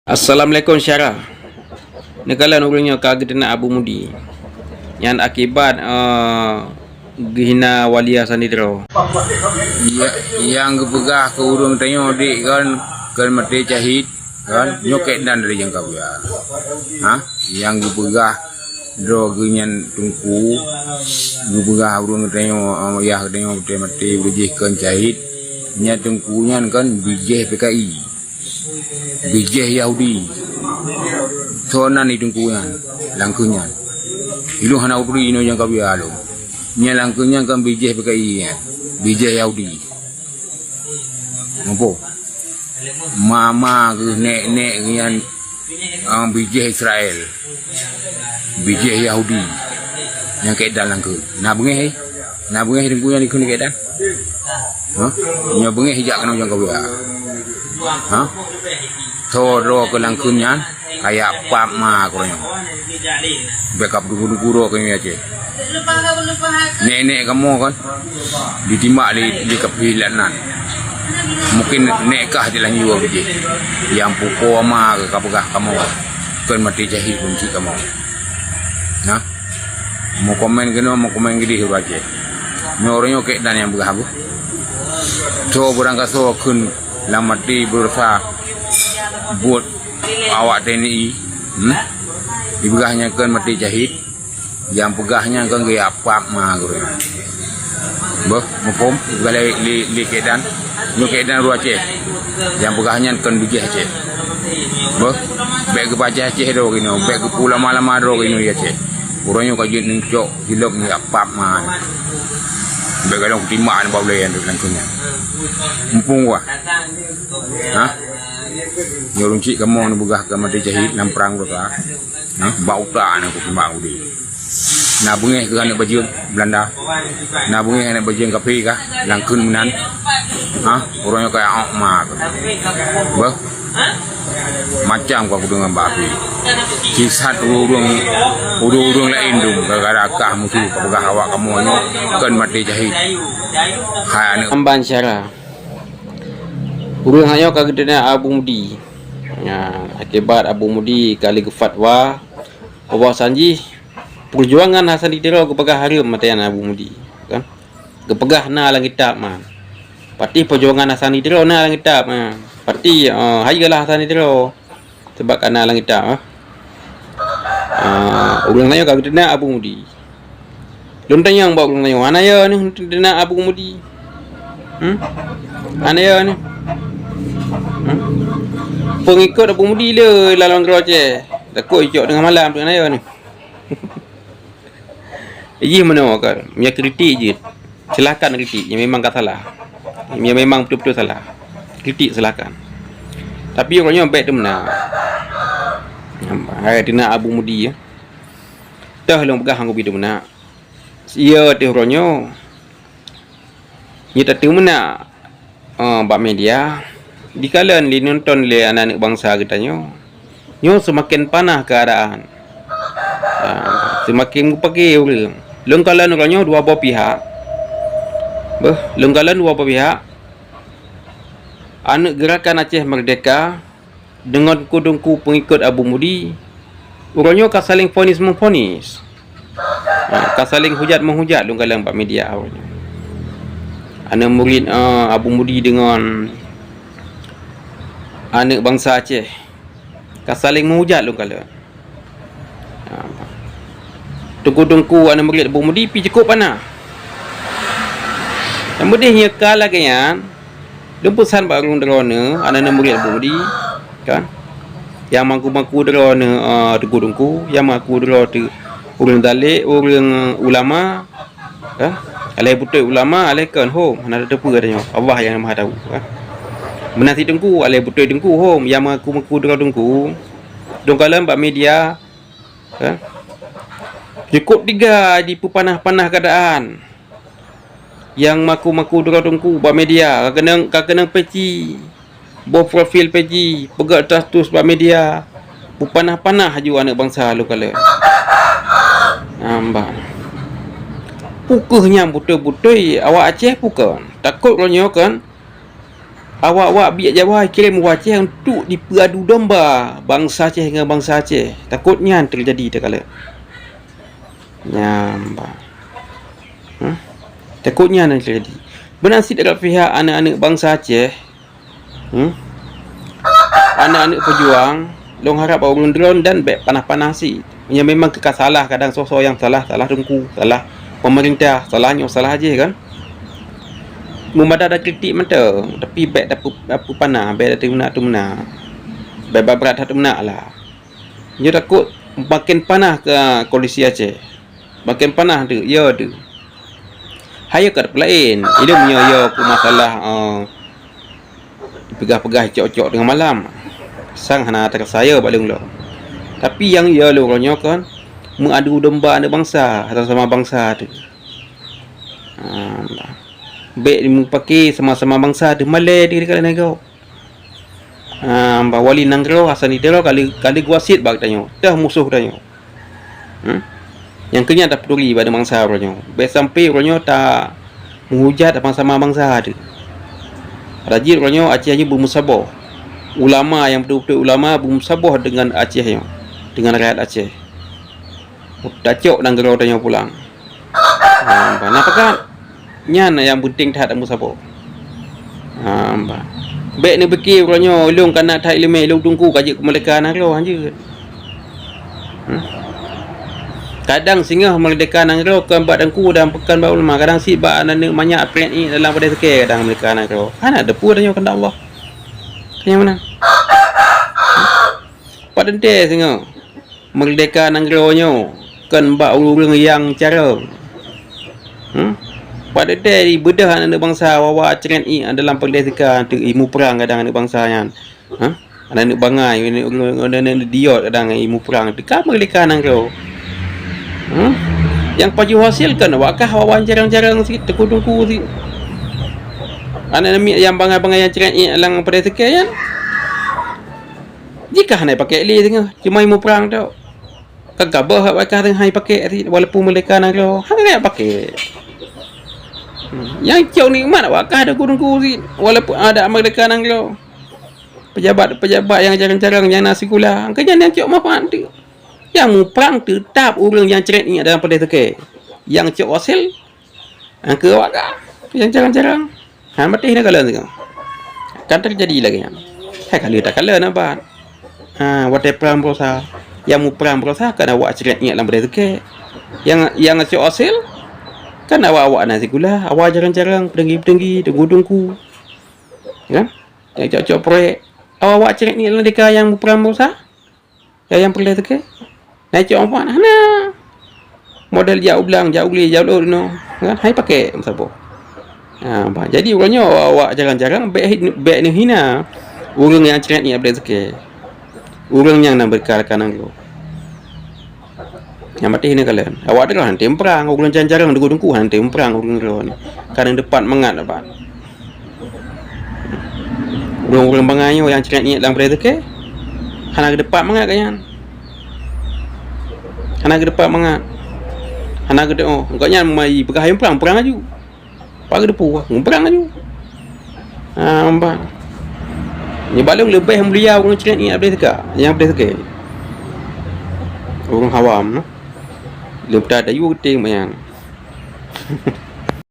Assalamualaikum Syarah. Negara nurunnya kagetan Abu Mudi yang akibat gihina walia sanidro. Ya, yang kepegah ke urung tanya dik kan mati cahit kan nyoket dan dari jangka ya. Yang kepegah dro genyan tungku kepegah urung tanya ya tanya mati berjih kan cahit nya tungkunya kan bijih PKI. Bijih Yahudi. Tonan ni tungkunya langkunya. Ilu hana upri ino jangka ya lo. Nya langkunya kan bijih PKI ya. Bijih Yahudi. Mampu. Mama ke nek yang bijih Israel. Bijih Yahudi. Yang keedan langku. Nak bengeh tungkunya ni kun keedan. Nya bengeh hijak kena jangka ya. Toro ke langkunya kayak pap ma kornya. Backup dulu kayaknya aja. Nenek kamu kan ditimbak di kepilanan. Mungkin nekkah di lang juga biji. Yang pukul ama ke kapagah kamu. Kan mati jahil kunci kamu. Nah, mau komen gede aja. Nyornya kayak dan yang berhabu. So berangkat so kun lamati berusaha buat awak TNI. Dibegahnya kan mati jahit. Yang pegahnya kan gaya apa mah guru. Mumpum galai li kedan. Nyu kedan ru Aceh. Yang pegahnya kan biji Aceh. Beg ke Aceh Aceh do gini, beg ke pulau Malama do gini Aceh. Urangnya kajin ncok hilok ni apa mah. Beg galong timaan boleh yang langkunya. Mumpung gua. Nyorong cik kamu nak begah ke mati jahit namprang tu tak? Bau tak nak aku bau di. Nak bungeh ke anak baju Belanda. Nak bungeh anak baju kapi kah? Langkun menan. Orangnya kayak mak. Macam aku dengan babi. Kisah urung lain dum gara-gara kah musuh begah awak kamu ni kan mati jahit. Hai anak Amban Syarah. Urang hanya kagetan Abu Mudi. Ya, akibat Abu Mudi kali ke fatwa bahwa sanji perjuangan Hasan Didero kepegah harum matian Abu Mudi kan. Kepegah na lang kitab mah. Parti perjuangan Hasan Didero na lang kitab mah. Parti hayalah Hasan Didero sebab kana lang kitab urang hanya kagetan Abu Mudi. Lontang yang bawa urang hanya ana ya ni dina Abu Mudi. Ana ya ni. Pengikut Abu Mudi le lalang Aceh. Takut ijok dengan malam dengan ayah ni. Ia mana kan? Dia kritik je. Silakan kritik. Dia memang tak salah. Dia memang betul-betul salah. Kritik silakan. Tapi orangnya baik tu mana? Hai dina Abu Mudi ya. Tah long pegah aku bidu mana? Ia tu orangnya. Dia tak tahu mana bab media. Dikala li nonton le anak-anak bangsa katanya nyo semakin panah keadaan. Semakin pakai orang. Lengkalan orangnya dua belah pihak. Lengkalan dua belah pihak. Anak gerakan Aceh Merdeka dengan kudungku pengikut Abu Mudi. Orangnya ka saling fonis. Ka saling hujat-menghujat lengkalan bab media orangnya. Anak murid Abu Mudi dengan anak bangsa Aceh ka saling menghujat lu kala. Tungku anak murid Abu Mudi pi cukup panah. Kemudian kala kayan lempusan barung derona anak murid Abu Mudi kan. Yang mangku derona tungku yang mangku derona tu urang dalik urang ulama kan. Alai putai ulama alai kan hom mana ada apa katanya. Allah yang Maha tahu kan. Menanti tengku alai betul tengku hom yang aku dengar tengku dongkalan bab media kan cukup tiga di panah keadaan yang maku dengar tengku bab media kena peci bo profil peci pegat status bab media panah haju anak bangsa lu kala ambang pukuhnya betul-betul awak Aceh pukul takut ronyo kan. Awak-awak biak Jawa kirim Aceh untuk diperadu domba bangsa Aceh dengan bangsa Aceh. Takutnya terjadi terkala. Nyambang. Takutnya terjadi. Bernasib dekat pihak anak-anak bangsa Aceh. Anak-anak pejuang long harap orang drone dan baik panah-panah si. Yang memang kekal salah kadang sosok yang salah tengku, salah pemerintah, salahnya salah aja kan. Memada ada kritik mata, tapi baik apa panah, baik tu mena. Baik berat tu mena lah. Dia takut makin panah ke kondisi Aceh. Makin panah tu, ya tu. Haya kat lain. Ini punya ya ke masalah pegah-pegah cok-cok dengan malam. Sang hana tak saya balung lo. Tapi yang ya lo ronyo kan mengadu domba anak bangsa atau sama bangsa tu. Baik dia pakai sama-sama bangsa tu Malay dia dekat negara. Wali Nanggro Hasan Idero kali guasit bag tanyo. Dah musuh tanyo. Yang kenya tak peduli pada bangsa ronyo. Baik sampai ronyo tak menghujat sama-sama bangsa tu. Rajin ronyo Aceh ni bermusabah. Ulama yang betul-betul ulama bermusabah dengan Aceh yo. Dengan rakyat Aceh. Dacok Nanggro tanyo pulang. Kenapa kan? Nyan yang penting tak ada musabah. Baik ni fikir ronyo long kanak tak ilmu long tungku kaji kemerdekaan Nanggro hanje. Kadang singgah kemerdekaan Nanggro kan bak dengku dan pekan bau lemah kadang si bak anak banyak apret ni dalam pada sekir kadang kemerdekaan Nanggro. Kan ada pu tanyo kena Allah. Yang mana? Pak dente singgah kemerdekaan Nanggro nyo kan bak urang yang cara. Pada dari bedah anak bangsa wawa ceren dalam pendekan tu ilmu perang kadang anak bangsa yang anak bangai anak diot kadang ilmu perang dekat merdekaan Nanggro. Yang paju hasilkan wakah wawan jarang-jarang si tekudungku si anak yang bangai-bangai yang ceren dalam pendekan jika hanya pakai li tengah cuma ilmu perang tu kagabah wakah tengah pakai walaupun merdekaan Nanggro hanya pakai. Yang jauh ni mana wakah ada kurung-kurung si walaupun ada merdekaan Nanggro. Pejabat-pejabat yang jarang-jarang yang nasi gula. Angkanya yang cok maaf tu. Yang mu perang tetap orang yang ceret ni dalam pada teke. Yang cok hasil angka wakah yang jarang-jarang. Mati nak kalah tengok. Kan terjadi lagi yang. Kalau tak kalah nampak. Wadah perang berusaha. Yang mu perang berusaha kan awak ceret ni dalam pada teke. Yang cok hasil kan awak-awak nasi gula, awak jarang-jarang pedenggi-pedenggi, dengku-dengku. Kan? Yang cok-cok proyek. Awak-awak ceret ni dalam deka yang perang berusaha. Yang perlu teke. Naik cok apa? Nah. Model jauh belang, jauh geli, jauh no. Kan? Hai pakai musabah. Jadi orangnya awak jarang-jarang baik ni hina. Orang yang ceret ni boleh teke. Orang yang nak berkalkan Nanggro. Yang mati ini kalian. Awak ada kan tim perang, orang jarang-jarang dengku-dengku han tim perang orang ni. Kadang depan mengat apa. Orang-orang banganyo yang ceret ni dalam berita ke. Hana ke depan mengat kan. Hana ke depan mengat. Hana ke engkaunya mai bergayung perang aju. Pagi depu perang aju. Nampak. Ni balung lebih mulia orang ceret ni berita ke. Yang berita ke. Orang awam. Lepas ada you ting mayang.